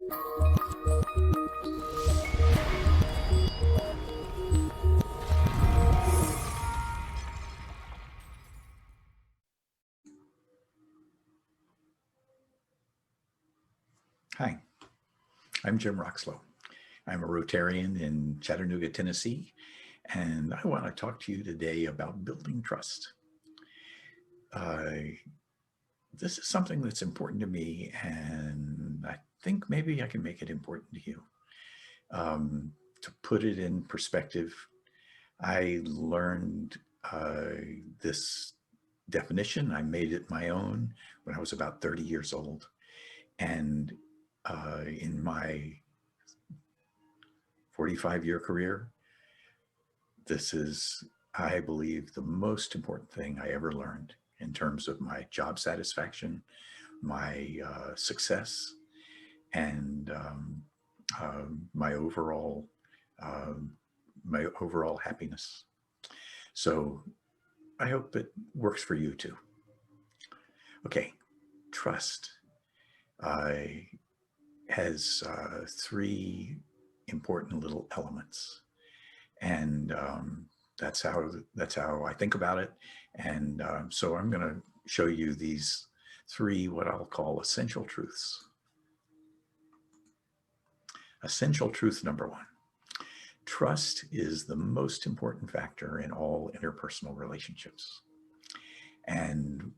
Hi, I'm Jim Roxlo. I'm a Rotarian in Chattanooga, Tennessee, and I want to talk to you today about building trust. This is something that's important to me, and I think maybe I can make it important to you. To put it in perspective, I learned this definition. I made it my own when I was about 30 years old. And in my 45-year career, this is, I believe, the most important thing I ever learned in terms of my job satisfaction, my success, and my overall happiness. So I hope it works for you too. Okay, trust has three important little elements, and that's how I think about it. And so I'm going to show you these three, what I'll call essential truths. Essential truth number one: trust is the most important factor in all interpersonal relationships. And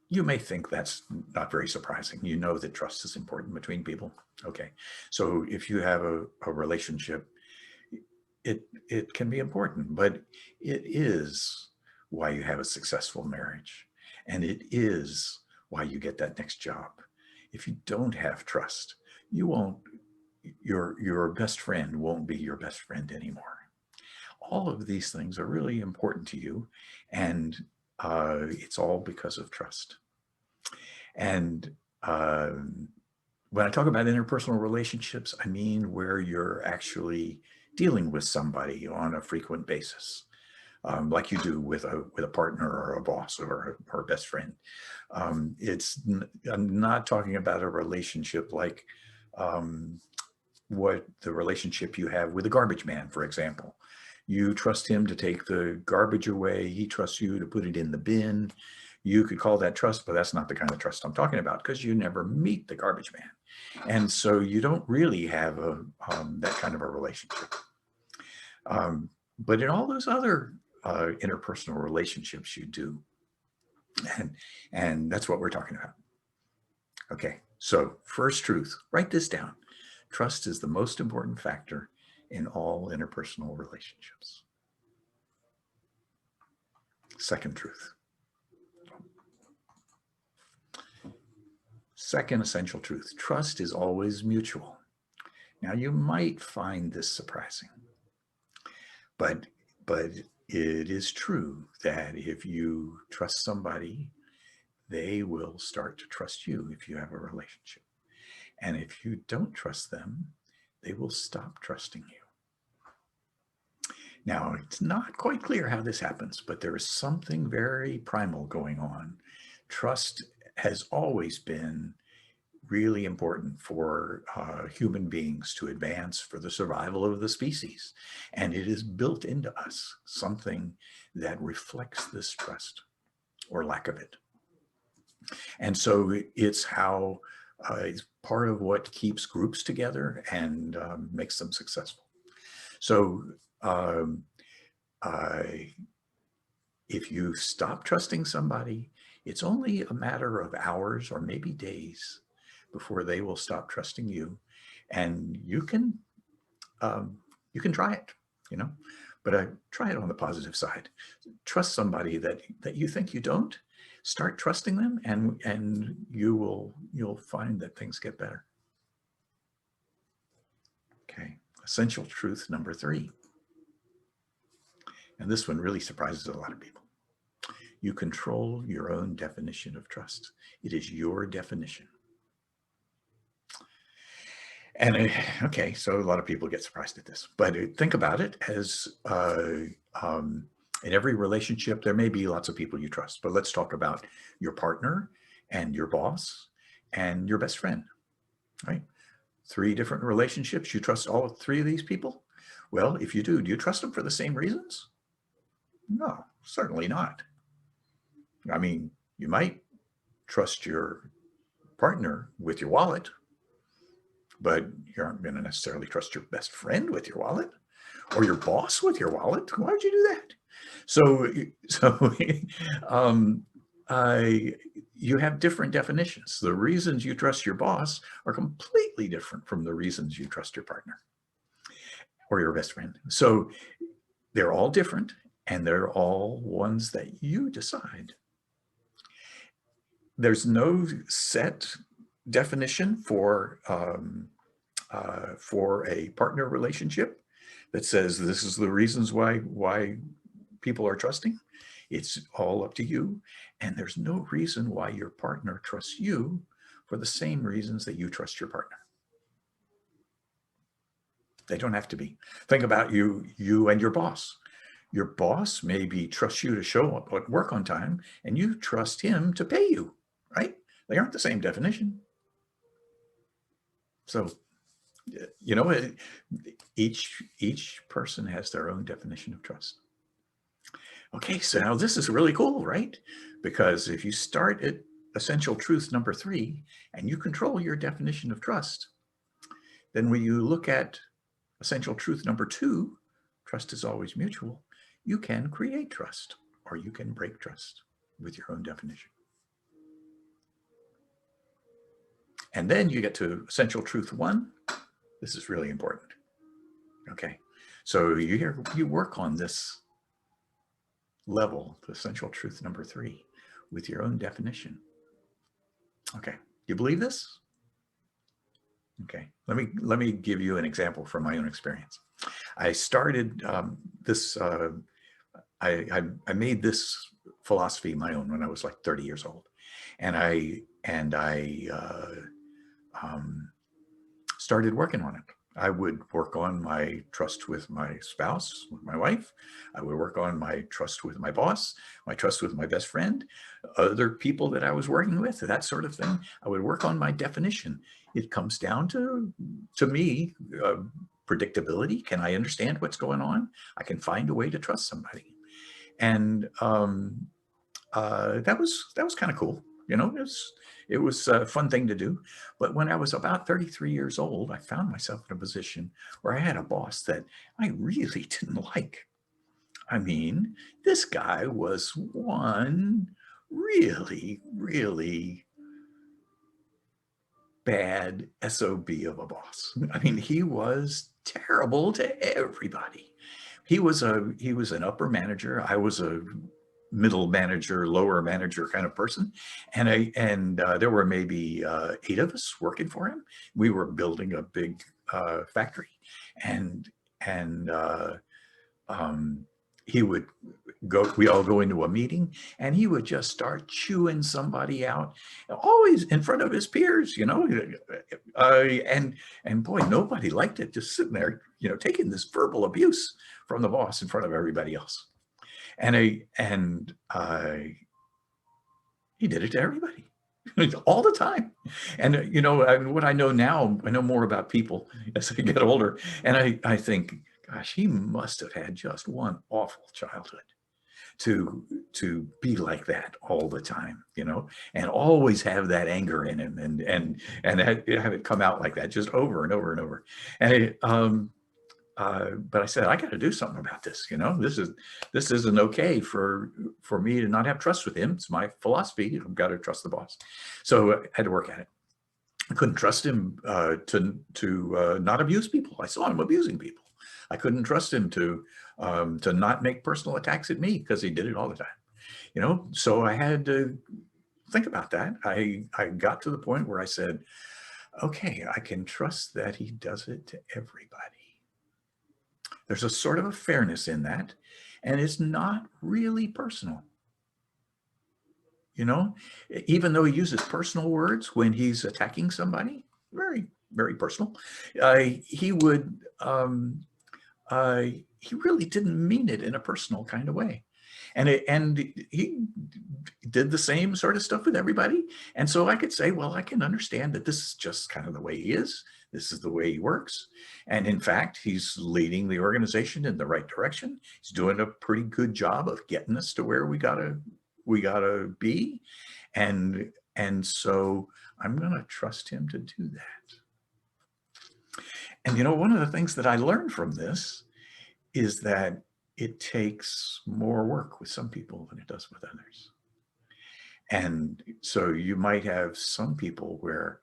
you may think that's not very surprising. You know that trust is important between people. Okay, so if you have a relationship, it can be important, but it is why you have a successful marriage, and it is why you get that next job. If you don't have trust, you won't, your best friend won't be your best friend anymore. All of these things are really important to you, and it's all because of trust. And when I talk about interpersonal relationships, I mean where you're actually dealing with somebody on a frequent basis, like you do with a partner or a boss or a best friend. I'm not talking about a relationship like what the relationship you have with a garbage man, for example. You trust him to take the garbage away. He trusts you to put it in the bin. You could call that trust, but that's not the kind of trust I'm talking about, because you never meet the garbage man. And so you don't really have that kind of a relationship. But in all those other interpersonal relationships you do, and that's what we're talking about. Okay, so first truth, write this down. Trust is the most important factor in all interpersonal relationships. Second truth. Second essential truth, trust is always mutual. Now, you might find this surprising, but it is true that if you trust somebody, they will start to trust you if you have a relationship. And if you don't trust them, they will stop trusting you. Now, it's not quite clear how this happens, but there is something very primal going on. Trust has always been really important for human beings to advance, for the survival of the species. And it is built into us, something that reflects this trust or lack of it. And so it's how it's part of what keeps groups together and makes them successful. So if you stop trusting somebody, it's only a matter of hours or maybe days before they will stop trusting you. And you can try it, you know, but try it on the positive side. Trust somebody that you think you don't. Start trusting them, and you'll find that things get better. Okay, essential truth number 3. And this one really surprises a lot of people. You control your own definition of trust. It is your definition. And okay, so a lot of people get surprised at this, but think about it as in every relationship, there may be lots of people you trust, but let's talk about your partner and your boss and your best friend, right? 3 different relationships. You trust all 3 of these people? Well, if you do you trust them for the same reasons? No, certainly not. I mean, you might trust your partner with your wallet, but you aren't going to necessarily trust your best friend with your wallet or your boss with your wallet. Why would you do that? So you have different definitions. The reasons you trust your boss are completely different from the reasons you trust your partner or your best friend. So they're all different, and they're all ones that you decide. There's no set definition for a partner relationship that says this is the reasons why people are trusting. It's all up to you. And there's no reason why your partner trusts you for the same reasons that you trust your partner. They don't have to be. Think about you and your boss. Your boss maybe trusts you to show up at work on time, and you trust him to pay you, right? They aren't the same definition. So, you know, each person has their own definition of trust. Okay, so now this is really cool, right? Because if you start at essential truth number 3 and you control your definition of trust, then when you look at essential truth number 2, trust is always mutual, you can create trust or you can break trust with your own definition. And then you get to essential truth 1. This is really important. Okay, so you work on this level, the essential truth number 3, with your own definition. Okay, you believe this? Okay, let me give you an example from my own experience. I started this. I made this philosophy my own when I was like 30 years old, and I started working on it. I would work on my trust with my spouse, with my wife. I would work on my trust with my boss, my trust with my best friend, other people that I was working with, that sort of thing. I would work on my definition. It comes down to me, predictability. Can I understand what's going on? I can find a way to trust somebody. And that was kind of cool. You know, it was a fun thing to do. But when I was about 33 years old, I found myself in a position where I had a boss that I really didn't like. I mean, this guy was one really, really bad SOB of a boss. I mean, he was terrible to everybody. He was an upper manager. I was a middle manager, lower manager kind of person. And there were maybe 8 of us working for him. We were building a big factory, and he would go, we all go into a meeting, and he would just start chewing somebody out, always in front of his peers, you know, and boy, nobody liked it, just sitting there, you know, taking this verbal abuse from the boss in front of everybody else. And he did it to everybody all the time. And, you know, what I know now, I know more about people as I get older. And I think, gosh, he must have had just one awful childhood to be like that all the time, you know, and always have that anger in him and have it come out like that just over and over and over. And but I said, I got to do something about this. You know, this isn't okay for me to not have trust with him. It's my philosophy. I've got to trust the boss. So I had to work at it. I couldn't trust him to not abuse people. I saw him abusing people. I couldn't trust him to not make personal attacks at me because he did it all the time. You know, so I had to think about that. I got to the point where I said, okay, I can trust that he does it to everybody. There's a sort of a fairness in that, and it's not really personal. You know, even though he uses personal words when he's attacking somebody, very, very personal, he really didn't mean it in a personal kind of way. And he did the same sort of stuff with everybody. And so I could say, well, I can understand that this is just kind of the way he is. This is the way he works. And in fact, he's leading the organization in the right direction. He's doing a pretty good job of getting us to where we gotta be. And so I'm gonna trust him to do that. And one of the things that I learned from this is that it takes more work with some people than it does with others. And so you might have some people where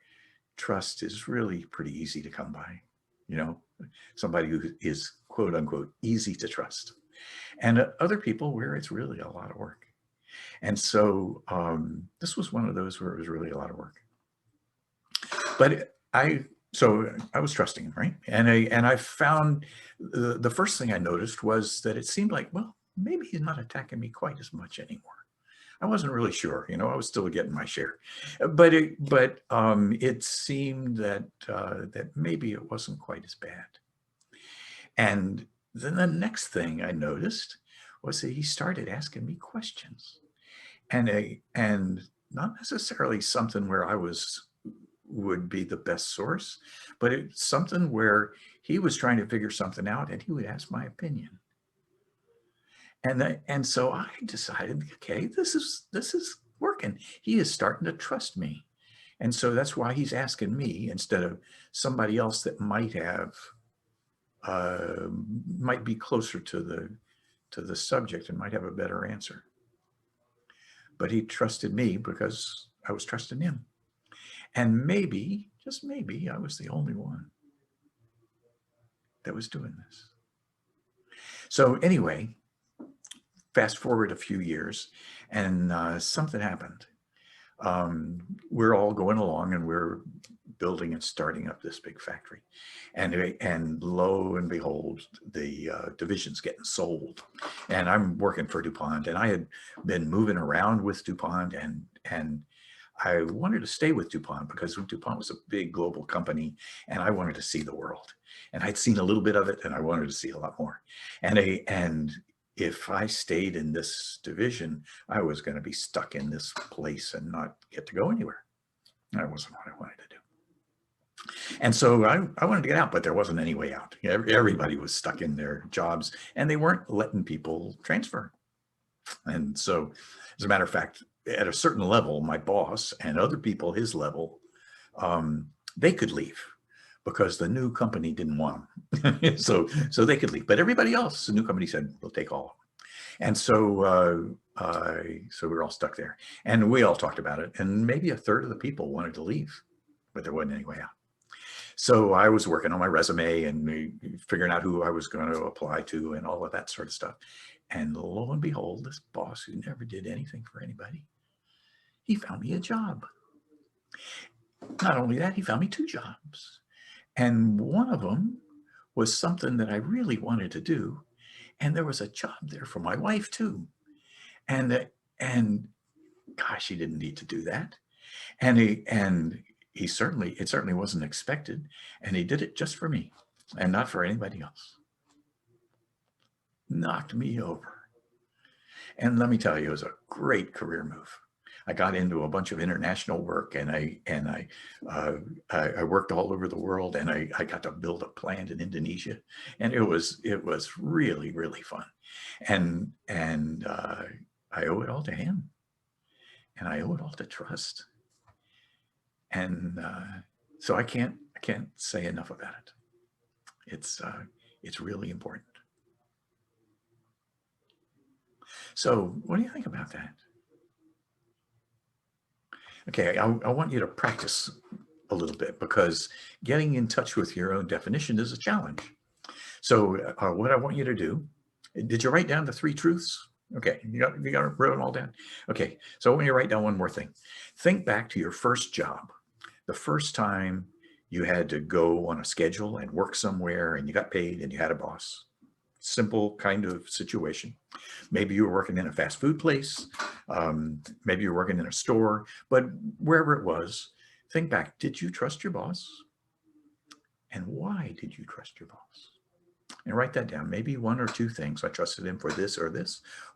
trust is really pretty easy to come by, somebody who is quote unquote easy to trust, and other people where it's really a lot of work. And so this was one of those where it was really a lot of work. But I was trusting him, right? And I found the first thing I noticed was that it seemed like, well, maybe he's not attacking me quite as much anymore. I wasn't really sure, I was still getting my share, but it seemed that that maybe it wasn't quite as bad. And then the next thing I noticed was that he started asking me questions, and not necessarily something where I would be the best source, but it's something where he was trying to figure something out and he would ask my opinion. And so I decided, okay, this is working. He is starting to trust me. And so that's why he's asking me instead of somebody else that might be closer to the subject and might have a better answer. But he trusted me because I was trusting him. And maybe, just maybe, I was the only one that was doing this. So anyway, fast forward a few years, and something happened. We're all going along and we're building and starting up this big factory. And lo and behold, the division's getting sold. And I'm working for DuPont, and I had been moving around with DuPont, and I wanted to stay with DuPont because DuPont was a big global company and I wanted to see the world. And I'd seen a little bit of it and I wanted to see a lot more. And if I stayed in this division, I was going to be stuck in this place and not get to go anywhere. That wasn't what I wanted to do. And so I wanted to get out, but there wasn't any way out. Everybody was stuck in their jobs and they weren't letting people transfer. And so, as a matter of fact, at a certain level, my boss and other people his level, they could leave because the new company didn't want them. so they could leave. But everybody else, the new company said, we'll take all of them. And so so we were all stuck there. And we all talked about it. And maybe a third of the people wanted to leave, but there wasn't any way out. So I was working on my resume and figuring out who I was going to apply to and all of that sort of stuff. And lo and behold, this boss who never did anything for anybody, he found me a job. Not only that, he found me 2 jobs. And one of them was something that I really wanted to do. And there was a job there for my wife too. And gosh, he didn't need to do that. And it certainly wasn't expected. And he did it just for me and not for anybody else. Knocked me over. And let me tell you, it was a great career move. I got into a bunch of international work, and I worked all over the world, and I got to build a plant in Indonesia, and it was really, really fun. And I owe it all to him, and I owe it all to trust. And so I can't say enough about it. It's really important. So what do you think about that? Okay, I want you to practice a little bit because getting in touch with your own definition is a challenge. So what I want you to do, did you write down the 3 truths? Okay, you got wrote them all down? Okay, so I want you to write down one more thing. Think back to your first job, the first time you had to go on a schedule and work somewhere and you got paid and you had a boss. Simple kind of situation. Maybe you were working in a fast food place. Maybe you were working in a store, but wherever it was, think back. Did you trust your boss? And why did you trust your boss? And write that down. Maybe one or two things. I trusted him for this, or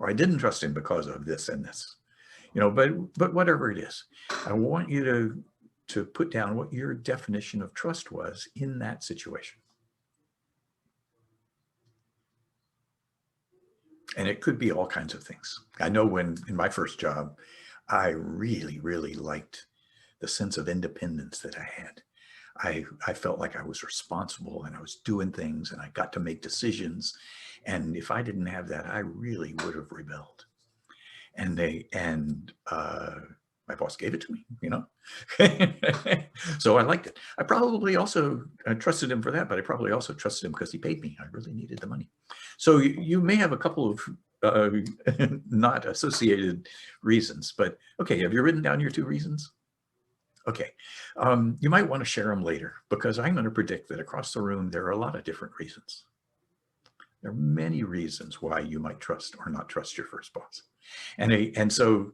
I didn't trust him because of this and this. But whatever it is, I want you to put down what your definition of trust was in that situation. And it could be all kinds of things. I know when in my first job, I really, really liked the sense of independence that I had. I felt like I was responsible and I was doing things and I got to make decisions. And if I didn't have that, I really would have rebelled. And my boss gave it to me, So I liked it. I probably also trusted him for that, but I probably also trusted him because he paid me. I really needed the money. So you may have a couple of not associated reasons, but okay, have you written down your 2 reasons? Okay, you might want to share them later because I'm going to predict that across the room, there are a lot of different reasons. There are many reasons why you might trust or not trust your first boss. And so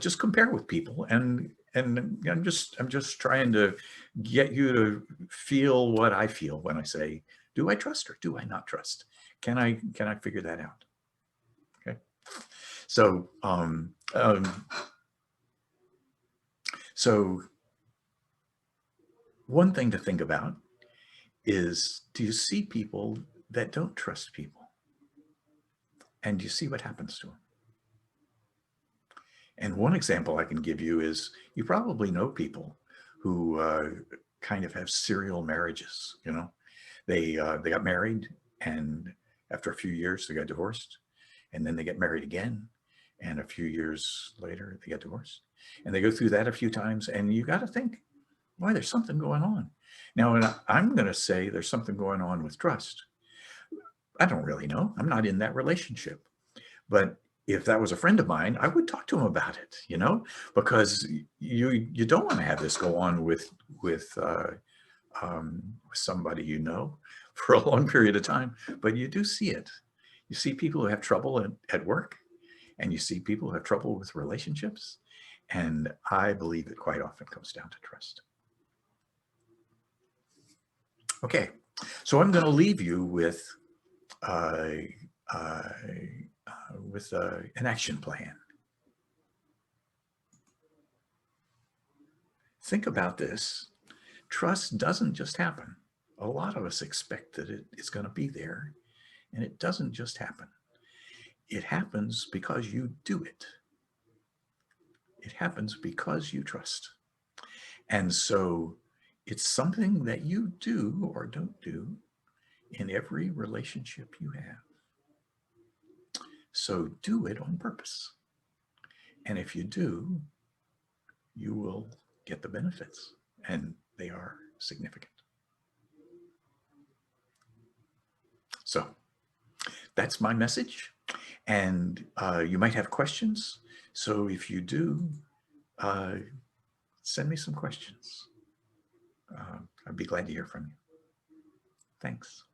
just compare with people, and I'm just trying to get you to feel what I feel when I say, do I trust or do I not trust? Can I figure that out? Okay. So so one thing to think about is, do you see people that don't trust people? And do you see what happens to them? And one example I can give you is, you probably know people who kind of have serial marriages. They got married, and after a few years they got divorced, and then they get married again, and a few years later they get divorced, and they go through that a few times, and you got to think, why, there's something going on. Now, and I'm going to say there's something going on with trust. I don't really know. I'm not in that relationship. But if that was a friend of mine, I would talk to him about it, because you don't want to have this go on with somebody for a long period of time. But you do see it. You see people who have trouble at work, and you see people who have trouble with relationships. And I believe it quite often comes down to trust. Okay, so I'm going to leave you with an action plan. Think about this. Trust doesn't just happen. A lot of us expect that it's going to be there, and it doesn't just happen. It happens because you do it. It happens because you trust. And so it's something that you do or don't do in every relationship you have. So do it on purpose. And if you do, you will get the benefits, and they are significant. So that's my message. And you might have questions. So if you do, send me some questions. I'd be glad to hear from you. Thanks.